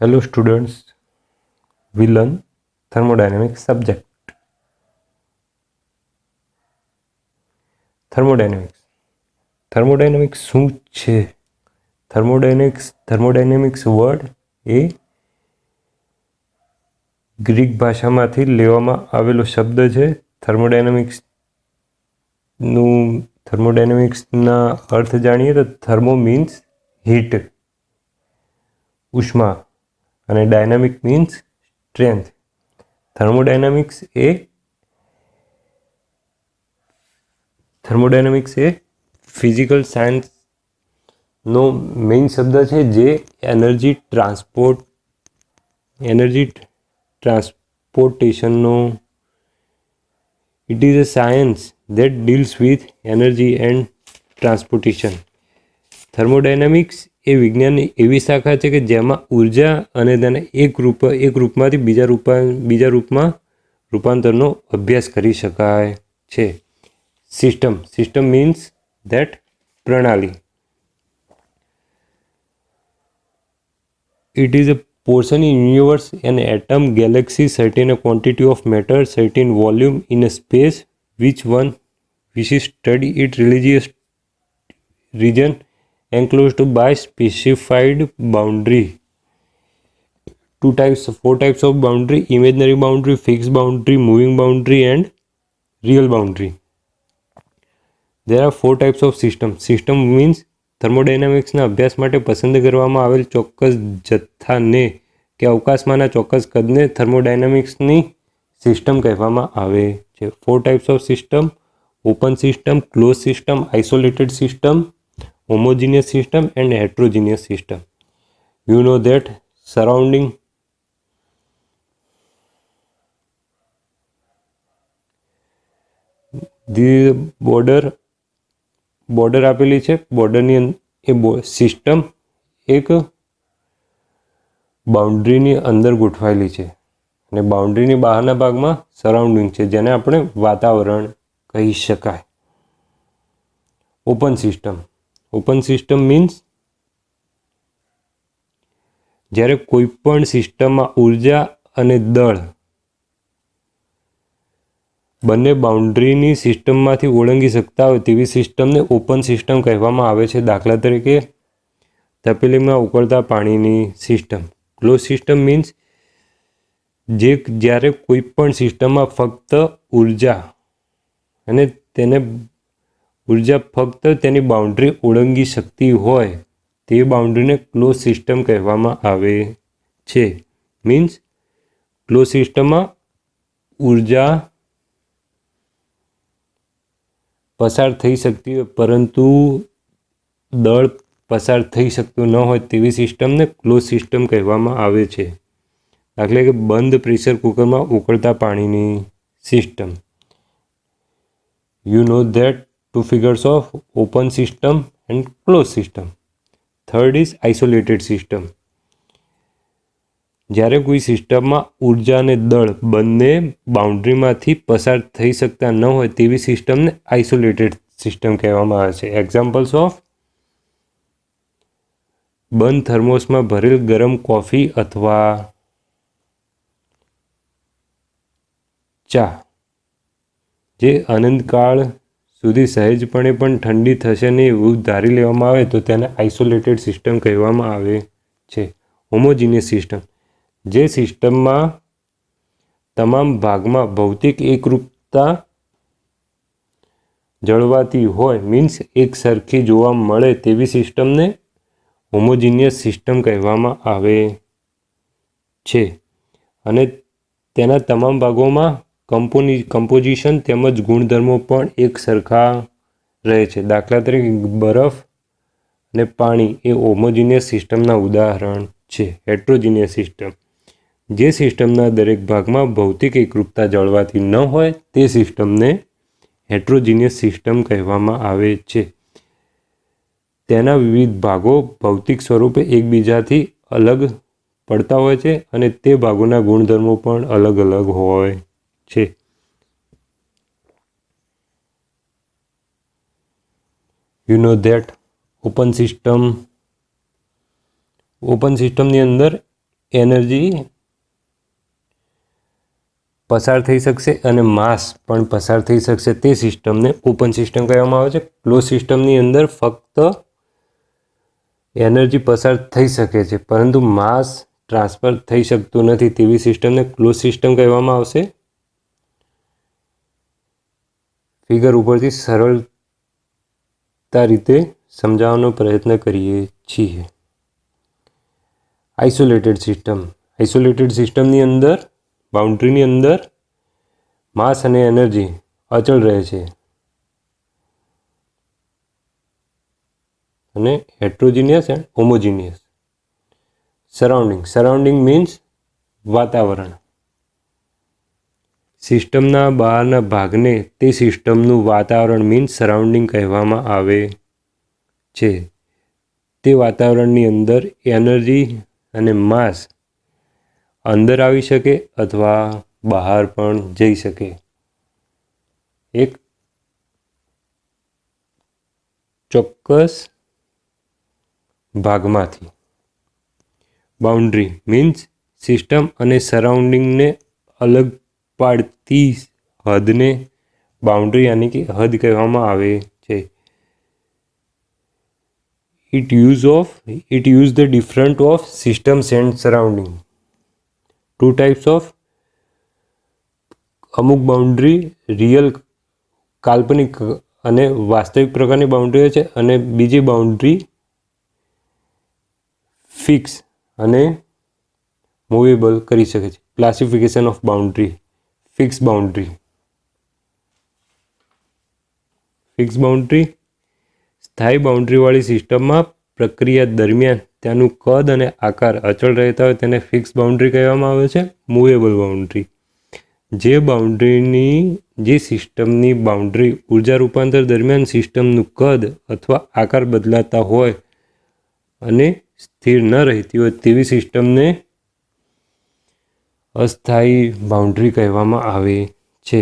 Hello students, we learn thermodynamics subject. Thermodynamics શું છે? Thermodynamics word એ Greek ભાષામાંથી લેવામાં આવેલો શબ્દ છે. થર્મોડાયનેમિક્સના અર્થ જાણીએ તો થર્મો મીન્સ હીટ, ઉષ્મા, અને ડાયનામિક મીન્સ સ્ટ્રેન્થ. થર્મોડાયનેમિક્સ એ ફિઝિકલ સાયન્સનો મેઇન શબ્દ છે જે એનર્જી ટ્રાન્સપોર્ટેશનનો it is a science that deals with energy and transportation. Thermodynamics એ વિજ્ઞાનની એવી શાખા છે કે જેમાં ઉર્જા અને તેના એક રૂપમાંથી બીજા રૂપમાં રૂપાંતરનો અભ્યાસ કરી શકાય છે. સિસ્ટમ મીન્સ ધેટ પ્રણાલી. It is a portion in universe, an atom, galaxy, certain quantity of matter, certain volume in a space which one wishes study it religious region enclosed by specified boundary. Four types of boundary: imaginary boundary, fixed boundary, moving boundary, and real boundary. There are four types of system. System means થર્મોડાયનેમિક્સના અભ્યાસ માટે પસંદ કરવામાં આવેલ ચોક્કસ જથ્થાને કે અવકાશમાંના ચોક્કસ કદને થર્મોડાયનેમિક્સની સિસ્ટમ કહેવામાં આવે છે. Four types of system: open system, close system, isolated system, homogeneous system and heterogeneous system. You know that surrounding the border આપેલી છે. બોર્ડરની સિસ્ટમ એક બાઉન્ડ્રીની અંદર ગોઠવાયેલી છે અને બાઉન્ડ્રીની બહારના ભાગમાં સરાઉન્ડિંગ છે જેને આપણે વાતાવરણ કહી શકાય. ઓપન સિસ્ટમ મીન્સ જ્યારે કોઈ પણ સિસ્ટમમાં ઉર્જા અને દળ બંને બાઉન્ડ્રીની સિસ્ટમમાંથી ઓળંગી શકતા હોય તેવી સિસ્ટમને ઓપન સિસ્ટમ કહેવામાં આવે છે. દાખલા તરીકે તપેલીમાં ઉકળતા પાણીની સિસ્ટમ. ક્લોઝ સિસ્ટમ મીન્સ જ્યારે કોઈ પણ સિસ્ટમમાં ફક્ત ઉર્જા ફક્ત તેની બાઉન્ડ્રી ઓળંગી શકતી હોય તે બાઉન્ડ્રીને ક્લોઝ સિસ્ટમ કહેવામાં આવે છે. મીન્સ ક્લોઝ સિસ્ટમમાં ઉર્જા પસાર થઈ શકતી હોય પરંતુ દળ પસાર થઈ શકતું ન હોય તેવી સિસ્ટમને ક્લોઝ સિસ્ટમ કહેવામાં આવે છે. દાખલા કે બંધ પ્રેશર કુકરમાં ઉકળતા પાણીની system. You know that two figures of open system and close system. Third is isolated system. જ્યારે કોઈ સિસ્ટમમાં ઉર્જા અને દળ બંને બાઉન્ડ્રીમાંથી પસાર થઈ શકતા ન હોય તેવી સિસ્ટમને આઇસોલેટેડ સિસ્ટમ કહેવામાં આવે છે. એક્ઝામ્પલ્સ ઓફ બંધ થર્મોસમાં ભરેલ ગરમ કોફી અથવા ચા જે અનંતકાળ સુધી સહેજપણે પણ ઠંડી થશે નહીં એવું ધારી લેવામાં આવે તો તેને આઇસોલેટેડ સિસ્ટમ કહેવામાં આવે છે. હોમોજીનિયસ સિસ્ટમ જે સિસ્ટમમાં તમામ ભાગમાં ભૌતિક એકરૂપતા જળવાતી હોય મીન્સ એક સરખી જોવા મળે તેવી સિસ્ટમને હોમોજીનિયસ સિસ્ટમ કહેવામાં આવે છે અને તેના તમામ ભાગોમાં કમ્પોઝિશન તેમજ ગુણધર્મો પણ એક સરખા રહે છે. દાખલા તરીકે બરફ અને પાણી એ હોમોજીનિયસ સિસ્ટમના ઉદાહરણ છે. હેટ્રોજીનિયસ સિસ્ટમ જે સિસ્ટમના દરેક ભાગમાં ભૌતિક એકરૂપતા જળવાતી ન હોય તે સિસ્ટમને હેટ્રોજીનિયસ સિસ્ટમ કહેવામાં આવે છે. તેના વિવિધ ભાગો ભૌતિક સ્વરૂપે એકબીજાથી અલગ પડતા હોય છે અને તે ભાગોના ગુણધર્મો પણ અલગ અલગ હોય છે. યુ નો ધેટ ઓપન સિસ્ટમની અંદર એનર્જી પસાર થઈ શકશે અને માસ પણ પસાર થઈ શકશે તે સિસ્ટમને ઓપન સિસ્ટમ કહેવામાં આવે છે. ક્લોઝ સિસ્ટમની અંદર ફક્ત એનર્જી પસાર થઈ શકે છે પરંતુ માસ ટ્રાન્સફર થઈ શકતું નથી તેવી સિસ્ટમને ક્લોઝ સિસ્ટમ કહેવામાં આવશે. ફિગર ઉપરથી સરળતા રીતે સમજાવવાનો પ્રયત્ન કરીએ છીએ. આઇસોલેટેડ સિસ્ટમની અંદર બાઉન્ડ્રીની અંદર માસ અને એનર્જી અચળ રહે છે અને હેટ્રોજીનિયસ એન્ડ હોમોજીનિયસ. સરાઉન્ડિંગ મીન્સ વાતાવરણ. સિસ્ટમના બહારના ભાગને તે સિસ્ટમનું વાતાવરણ મીન્સ સરાઉન્ડિંગ કહેવામાં આવે છે. તે વાતાવરણની અંદર એનર્જી અને માસ અંદર આવી શકે અથવા બહાર પણ જઈ શકે. એક ચોક્કસ ભાગમાંથી. બાઉન્ડ્રી મીન્સ સિસ્ટમ અને સરાઉન્ડિંગને અલગ પાડતી હદને બાઉન્ડ્રી યાની કે હદ કહેવામાં આવે છે. It use the difference of systems and surrounding. Two types of અમુક બાઉન્ડ્રી રિયલ કાલ્પનિક અને વાસ્તવિક પ્રકારની બાઉન્ડ્રી છે અને બીજી બાઉન્ડ્રી ફિક્સ અને મૂવેબલ કરી શકે છે. Classification of boundary. Fix boundary સ્થાયી બાઉન્ડ્રીવાળી સિસ્ટમમાં પ્રક્રિયા દરમિયાન તેનું કદ અને આકાર અચળ રહેતા હોય તેને ફિક્સ બાઉન્ડ્રી કહેવામાં આવે છે. મૂવેબલ બાઉન્ડ્રી જે સિસ્ટમની બાઉન્ડ્રી ઉર્જા રૂપાંતર દરમિયાન સિસ્ટમનું કદ અથવા આકાર બદલાતા હોય અને સ્થિર ન રહેતી હોય તેવી સિસ્ટમને અસ્થાયી બાઉન્ડ્રી કહેવામાં આવે છે.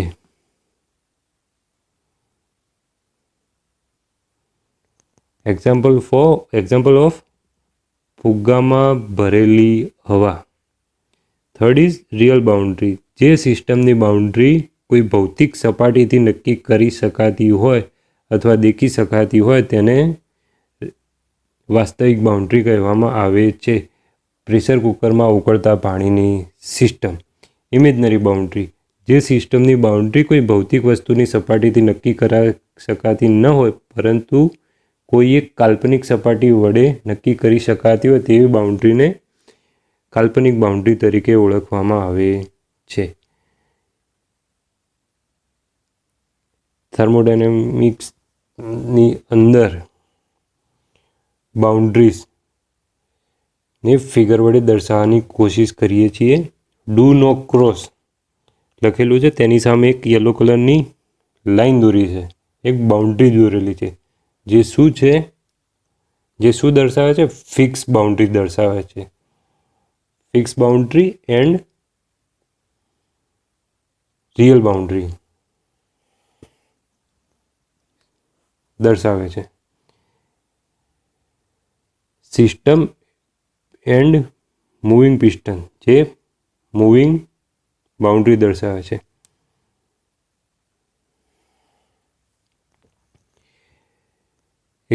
એક્ઝામ્પલ ઓફ ફુગ્ગામાં ભરેલી હવા. Third is real boundary. જે સિસ્ટમની બાઉન્ડ્રી કોઈ ભૌતિક સપાટીથી નક્કી કરી શકાતી હોય અથવા દેખી શકાતી હોય તેને વાસ્તવિક બાઉન્ડ્રી કહેવામાં આવે છે. પ્રેશર કુકરમાં ઉકળતા પાણીની સિસ્ટમ. Imaginary boundary. જે સિસ્ટમની બાઉન્ડ્રી કોઈ ભૌતિક વસ્તુની સપાટીથી નક્કી કરી શકાતી ન હોય પરંતુ કોઈ એક કાલ્પનિક સપાટી વડે નક્કી કરી શકાતી હોય તેવી બાઉન્ડ્રીને કાલ્પનિક બાઉન્ડ્રી તરીકે ઓળખવામાં આવે છે. થર્મોડાયનેમિક્સની અંદર બાઉન્ડ્રીઝને ફિગર વડે દર્શાવવાની કોશિશ કરીએ છીએ. ડુ નો ક્રોસ લખેલું છે તેની સામે એક યલો કલરની લાઈન દોરી છે, એક બાઉન્ડ્રી દોરેલી છે જે શું દર્શાવે છે? ફિક્સ બાઉન્ડ્રી દર્શાવે છે. Fix boundary and real boundary દર્શાવે છે. સિસ્ટમ એન્ડ મૂવિંગ પિસ્ટન જે મૂવિંગ બાઉન્ડ્રી દર્શાવે છે.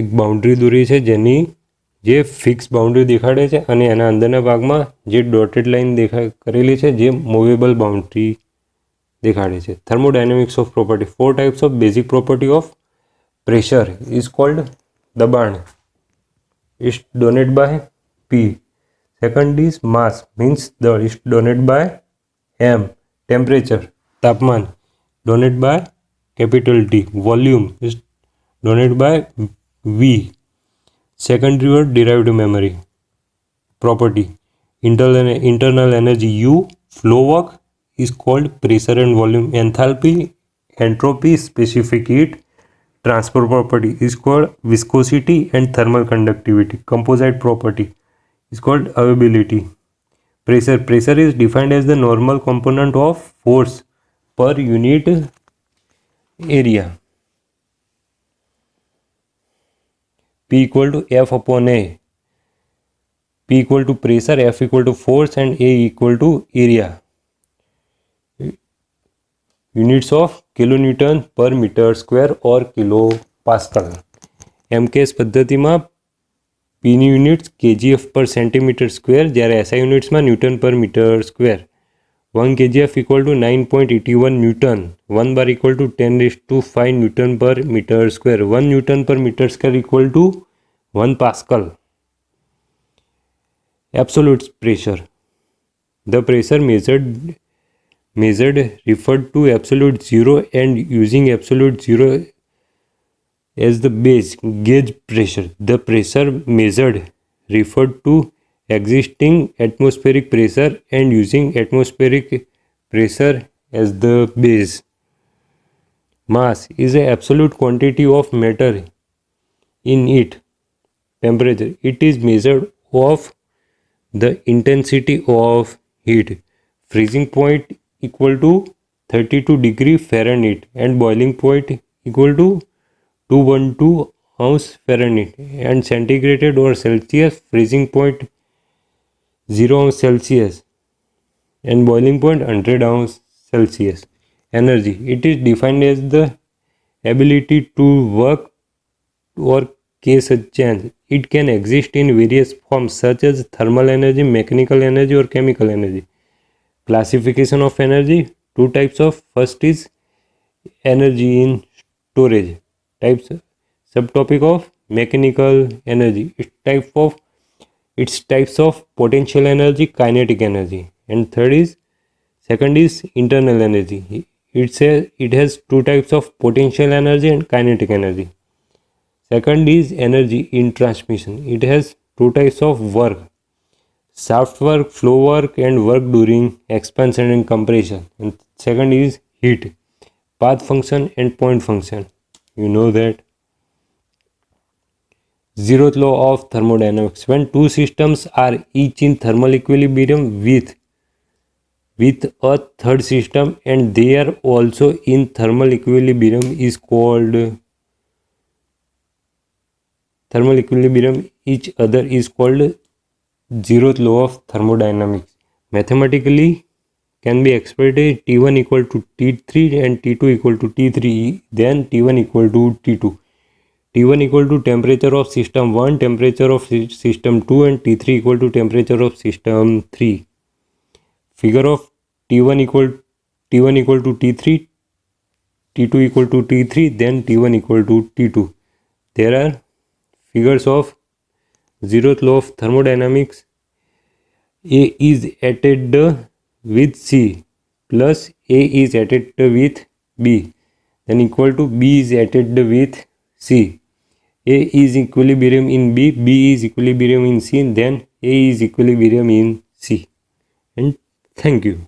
એક બાઉન્ડ્રી દોરી છે જે ફિક્સ બાઉન્ડ્રી દેખાડે છે અને એના અંદરના ભાગમાં જે ડોટેડ લાઇન કરેલી છે જે મૂવેબલ બાઉન્ડ્રી દેખાડે છે. Thermodynamics of property. 4 types of basic property of pressure is called. દબાણ is denoted by P. Second is mass means દળ is denoted by M. Temperature તાપમાન denoted by capital T. Volume is denoted by V. Secondary or derived memory property. Internal energy U. Flow work is called pressure and volume. Entropy specific heat transfer property is called viscosity and thermal conductivity. Composite property is called availability. Pressure is defined as the normal component of force per unit area. P equal to F upon A. P equal to pressure, F equal to force, and A equal to area. Units of kilonewton per meter square or kilopascal. MKS પદ્ધતિમાં પીની units kgf પર centimetre square, જ્યારે SI યુનિટ્સમાં newton પર metre square. 1 kgf equal to 9.81 Newton. 1 bar equal to 10⁵ Newton per meter square. 1 Newton per meter square equal to 1 Pascal. Absolute pressure. The pressure measured referred to absolute zero and using absolute zero as the base gauge pressure. The pressure measured referred to existing atmospheric pressure and using atmospheric pressure as the base. Mass is an absolute quantity of matter in it. Temperature, it is measured of the intensity of heat. Freezing point equal to 32 degree Fahrenheit and boiling point equal to 212 ounce Fahrenheit, and centigrade or Celsius, freezing point 0 ounce Celsius and boiling point 100 ounce Celsius. Energy, it is defined as the ability to work or case a change. It can exist in various forms such as thermal energy, mechanical energy, or chemical energy. Classification of energy, two types of. First is energy in storage. Types, subtopic of mechanical energy. Its types of potential energy, kinetic energy, and second is internal energy. It has two types of potential energy and kinetic energy. Second is energy in transmission. It has two types of work: shaft work, flow work, and work during expansion and compression. And second is heat, path function and point function. You know that. Zeroth law of thermodynamics. When two systems are each in thermal equilibrium with a third system and they are also in thermal equilibrium each other is called zeroth law of thermodynamics. Mathematically can be expressed as T1 equal to T3 and T2 equal to T3, then T1 equal to T2. T1 equal to temperature of system 1, temperature of system 2, and T3 equal to temperature of system 3. Figure of T1 equal to T3, T2 equal to T3, then T1 equal to T2. There are figures of zeroth law of thermodynamics. A is added with C plus A is added with B, then equal to B is added with C. A is equilibrium in B, B is equilibrium in C, then A is equilibrium in C. And thank you.